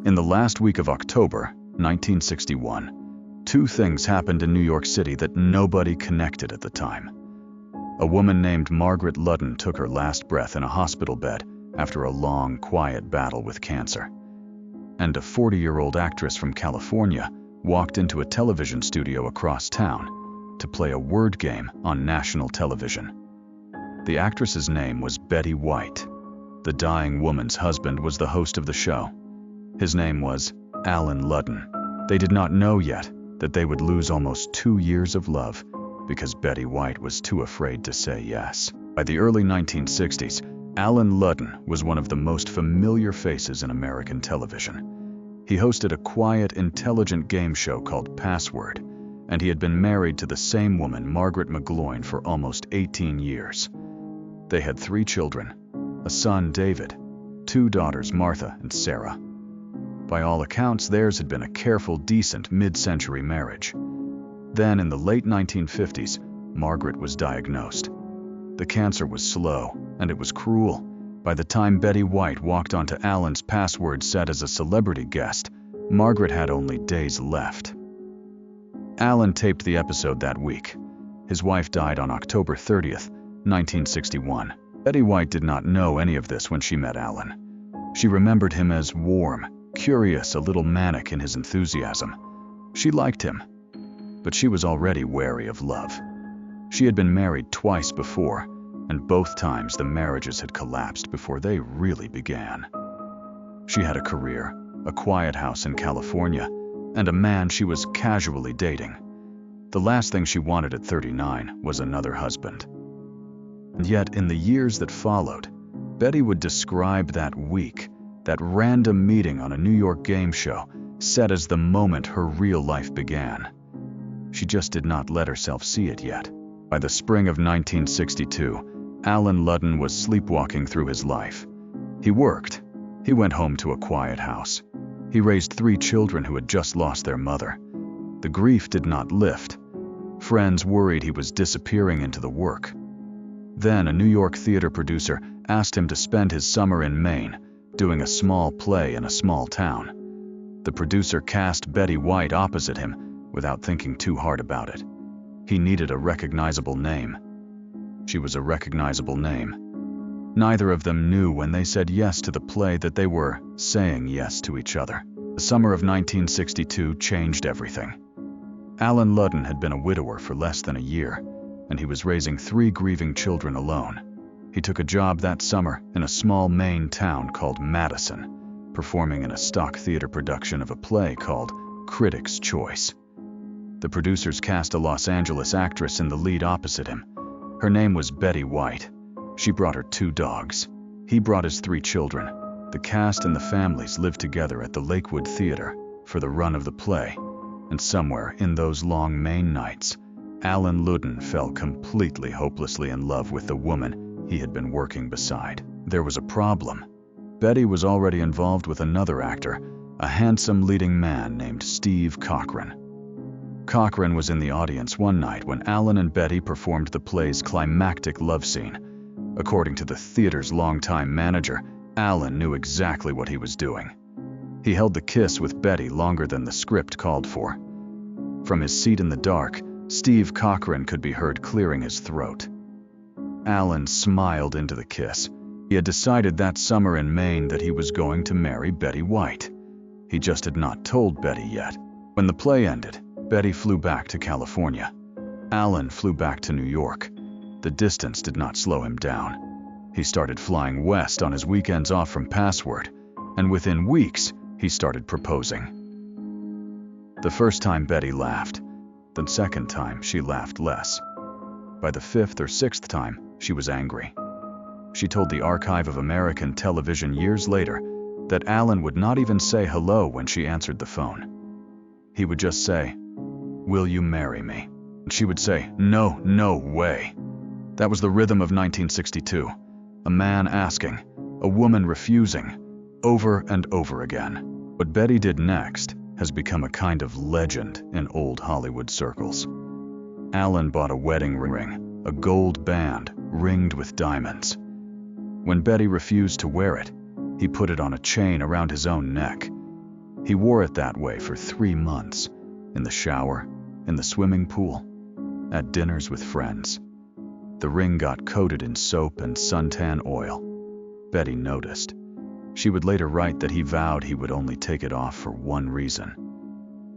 In the last week of October, 1961, two things happened in New York City that nobody connected at the time. A woman named Margaret Ludden took her last breath in a hospital bed after a long, quiet battle with cancer. And a 40-year-old actress from California walked into a television studio across town to play a word game on national television. The actress's name was Betty White. The dying woman's husband was the host of the show. His name was Allen Ludden. They did not know yet that they would lose almost 2 years of love because Betty White was too afraid to say yes. By the early 1960s, Allen Ludden was one of the most familiar faces in American television. He hosted a quiet, intelligent game show called Password, and he had been married to the same woman, Margaret McGloin, for almost 18 years. They had 3 children, a son, David, 2 daughters, Martha and Sarah. By all accounts, theirs had been a careful, decent, mid-century marriage. Then, in the late 1950s, Margaret was diagnosed. The cancer was slow, and it was cruel. By the time Betty White walked onto Allen's Password set as a celebrity guest, Margaret had only days left. Allen taped the episode that week. His wife died on October 30th, 1961. Betty White did not know any of this when she met Allen. She remembered him as warm, curious, a little manic in his enthusiasm. She liked him, but she was already wary of love. She had been married twice before, and both times the marriages had collapsed before they really began. She had a career, a quiet house in California, and a man she was casually dating. The last thing she wanted at 39 was another husband. And yet, in the years that followed, Betty would describe that week, that random meeting on a New York game show, set as the moment her real life began. She just did not let herself see it yet. By the spring of 1962, Allen Ludden was sleepwalking through his life. He worked. He went home to a quiet house. He raised 3 children who had just lost their mother. The grief did not lift. Friends worried he was disappearing into the work. Then a New York theater producer asked him to spend his summer in Maine, doing a small play in a small town. The producer cast Betty White opposite him without thinking too hard about it. He needed a recognizable name. She was a recognizable name. Neither of them knew when they said yes to the play that they were saying yes to each other. The summer of 1962 changed everything. Allen Ludden had been a widower for less than a year, and he was raising 3 grieving children alone. He took a job that summer in a small Maine town called Madison, performing in a stock theater production of a play called Critics' Choice. The producers cast a Los Angeles actress in the lead opposite him. Her name was Betty White. She brought her 2 dogs. He brought his 3 children. The cast and the families lived together at the Lakewood Theater for the run of the play, and somewhere in those long Maine nights, Allen Ludden fell completely hopelessly in love with the woman he had been working beside. There was a problem. Betty was already involved with another actor, a handsome leading man named Steve Cochran. Cochran was in the audience one night when Allen and Betty performed the play's climactic love scene. According to the theater's longtime manager, Allen knew exactly what he was doing. He held the kiss with Betty longer than the script called for. From his seat in the dark, Steve Cochran could be heard clearing his throat. Allen smiled into the kiss. He had decided that summer in Maine that he was going to marry Betty White. He just had not told Betty yet. When the play ended, Betty flew back to California. Allen flew back to New York. The distance did not slow him down. He started flying west on his weekends off from Password, and within weeks, he started proposing. The first time Betty laughed. The second time, she laughed less. By the 5th or 6th time, she was angry. She told the Archive of American Television years later that Allen would not even say hello when she answered the phone. He would just say, "Will you marry me?" And she would say, "No, no way." That was the rhythm of 1962. A man asking, a woman refusing, over and over again. What Betty did next has become a kind of legend in old Hollywood circles. Allen bought a wedding ring, a gold band ringed with diamonds. When Betty refused to wear it, he put it on a chain around his own neck. He wore it that way for 3 months, in the shower, in the swimming pool, at dinners with friends. The ring got coated in soap and suntan oil. Betty noticed. She would later write that he vowed he would only take it off for one reason.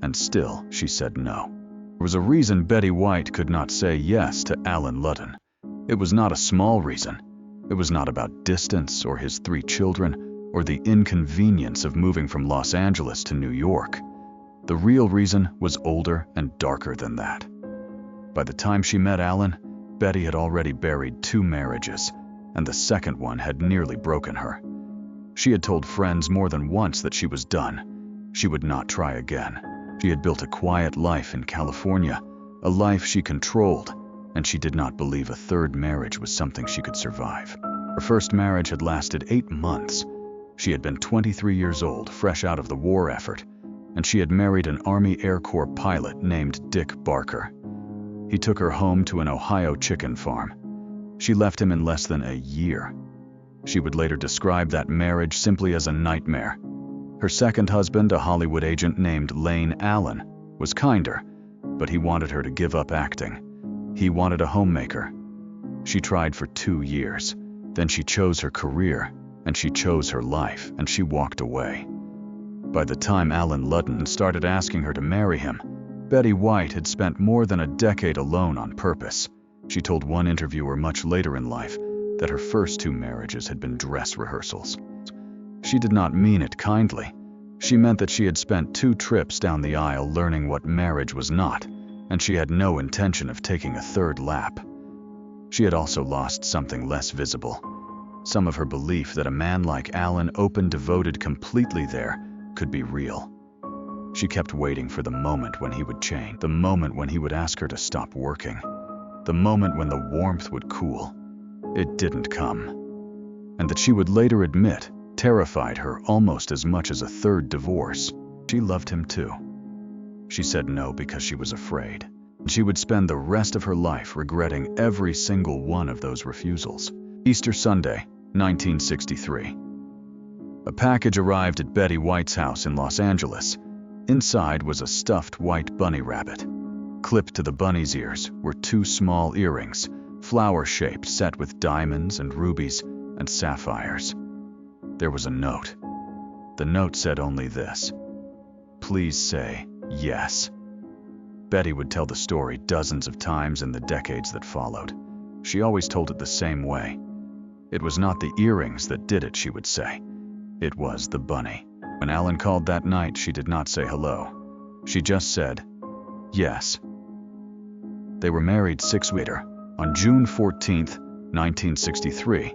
And still, she said no. There was a reason Betty White could not say yes to Allen Ludden. It was not a small reason. It was not about distance or his 3 children or the inconvenience of moving from Los Angeles to New York. The real reason was older and darker than that. By the time she met Allen, Betty had already buried 2 marriages, and the second one had nearly broken her. She had told friends more than once that she was done. She would not try again. She had built a quiet life in California, a life she controlled, and she did not believe a 3rd marriage was something she could survive. Her first marriage had lasted 8 months. She had been 23 years old, fresh out of the war effort, and she had married an Army Air Corps pilot named Dick Barker. He took her home to an Ohio chicken farm. She left him in less than a year. She would later describe that marriage simply as a nightmare. Her second husband, a Hollywood agent named Lane Allen, was kinder, but he wanted her to give up acting. He wanted a homemaker. She tried for 2 years. Then she chose her career, and she chose her life, and she walked away. By the time Allen Ludden started asking her to marry him, Betty White had spent more than a decade alone on purpose. She told one interviewer much later in life that her first 2 marriages had been dress rehearsals. She did not mean it kindly. She meant that she had spent 2 trips down the aisle learning what marriage was not, and she had no intention of taking a 3rd lap. She had also lost something less visible. Some of her belief that a man like Allen, open, devoted, completely there, could be real. She kept waiting for the moment when he would change, the moment when he would ask her to stop working, the moment when the warmth would cool. It didn't come. And that she would later admit terrified her almost as much as a 3rd divorce. She loved him too. She said no because she was afraid. She would spend the rest of her life regretting every single one of those refusals. Easter Sunday, 1963. A package arrived at Betty White's house in Los Angeles. Inside was a stuffed white bunny rabbit. Clipped to the bunny's ears were 2 small earrings, flower-shaped, set with diamonds and rubies and sapphires. There was a note. The note said only this: "Please say yes." Betty would tell the story dozens of times in the decades that followed. She always told it the same way. It was not the earrings that did it, she would say. It was the bunny. When Allen called that night, she did not say hello. She just said, yes. They were married 6 weeks later, on June 14, 1963,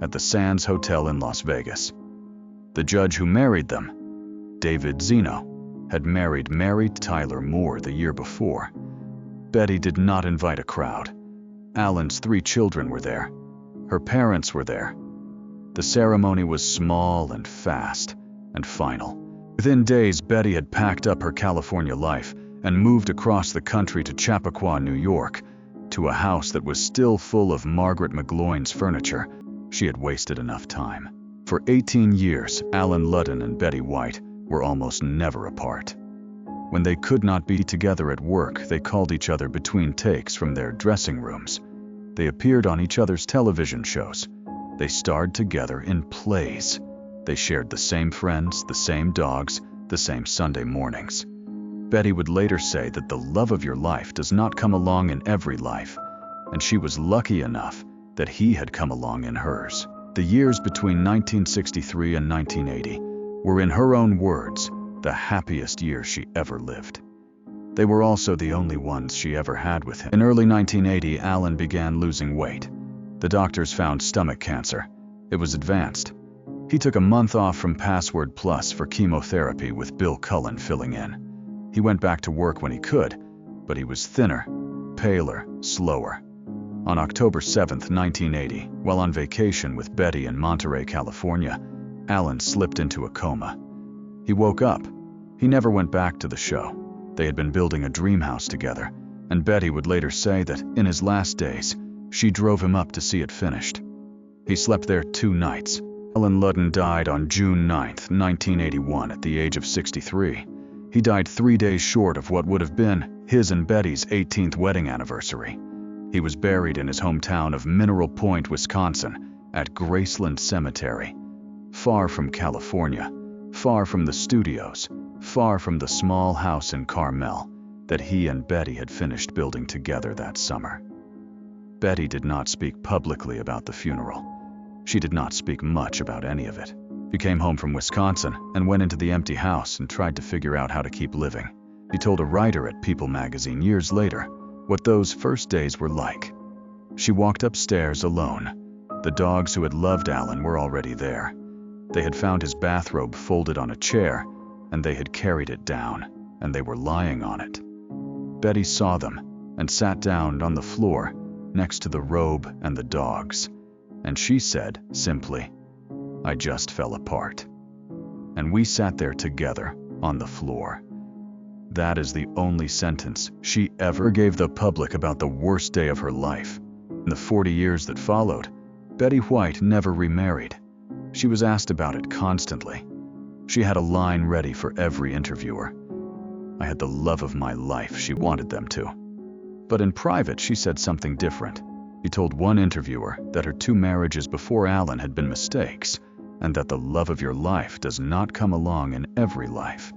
at the Sands Hotel in Las Vegas. The judge who married them, David Zeno, had married Mary Tyler Moore the year before. Betty did not invite a crowd. Allen's 3 children were there. Her parents were there. The ceremony was small and fast and final. Within days, Betty had packed up her California life and moved across the country to Chappaqua, New York, to a house that was still full of Margaret McGloin's furniture. She had wasted enough time. For 18 years, Allen Ludden and Betty White were almost never apart. When they could not be together at work, they called each other between takes from their dressing rooms. They appeared on each other's television shows. They starred together in plays. They shared the same friends, the same dogs, the same Sunday mornings. Betty would later say that the love of your life does not come along in every life, and she was lucky enough that he had come along in hers. The years between 1963 and 1980 were, in her own words, the happiest years she ever lived. They were also the only ones she ever had with him. In early 1980, Allen began losing weight. The doctors found stomach cancer. It was advanced. He took a month off from Password Plus for chemotherapy, with Bill Cullen filling in. He went back to work when he could, but he was thinner, paler, slower. On October 7, 1980, while on vacation with Betty in Monterey, California, Allen slipped into a coma. He woke up. He never went back to the show. They had been building a dream house together, and Betty would later say that, in his last days, she drove him up to see it finished. He slept there 2 nights, Allen Ludden died on June 9, 1981, at the age of 63. He died 3 days short of what would have been his and Betty's 18th wedding anniversary. He was buried in his hometown of Mineral Point, Wisconsin, at Graceland Cemetery. Far from California, far from the studios, far from the small house in Carmel that he and Betty had finished building together that summer. Betty did not speak publicly about the funeral. She did not speak much about any of it. She came home from Wisconsin and went into the empty house and tried to figure out how to keep living. She told a writer at People magazine years later what those first days were like. She walked upstairs alone. The dogs who had loved Allen were already there. They had found his bathrobe folded on a chair, and they had carried it down, and they were lying on it. Betty saw them and sat down on the floor next to the robe and the dogs, and she said simply, "I just fell apart." And we sat there together on the floor. That is the only sentence she ever gave the public about the worst day of her life. In the 40 years that followed, Betty White never remarried. She was asked about it constantly. She had a line ready for every interviewer. "I had the love of my life," she wanted them to. But in private, she said something different. She told one interviewer that her 2 marriages before Allen had been mistakes, and that the love of your life does not come along in every life,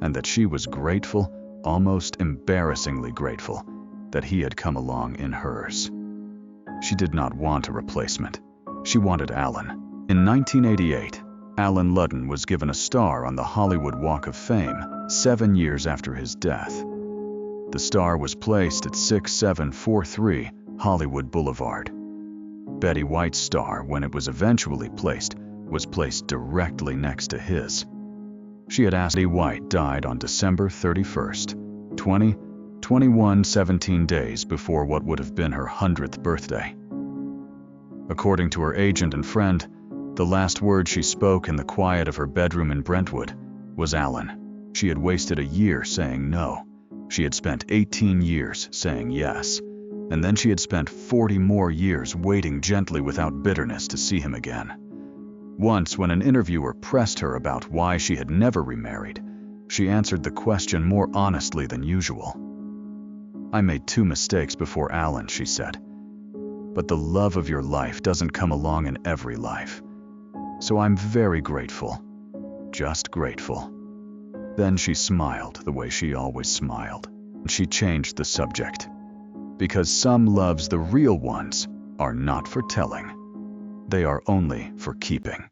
and that she was grateful, almost embarrassingly grateful, that he had come along in hers. She did not want a replacement. She wanted Allen. In 1988, Allen Ludden was given a star on the Hollywood Walk of Fame 7 years after his death. The star was placed at 6743 Hollywood Boulevard. Betty White's star, when it was eventually placed, was placed directly next to his. She had asked. Betty White died on December 31st, 2021, 17 days before what would have been her 100th birthday. According to her agent and friend, the last word she spoke in the quiet of her bedroom in Brentwood was Allen. She had wasted a year saying no. She had spent 18 years saying yes. And then she had spent 40 more years waiting gently without bitterness to see him again. Once, when an interviewer pressed her about why she had never remarried, she answered the question more honestly than usual. "I made 2 mistakes before Allen," she said. "But the love of your life doesn't come along in every life. So I'm very grateful. Just grateful." Then she smiled the way she always smiled. She changed the subject. Because some loves, the real ones, are not for telling. They are only for keeping.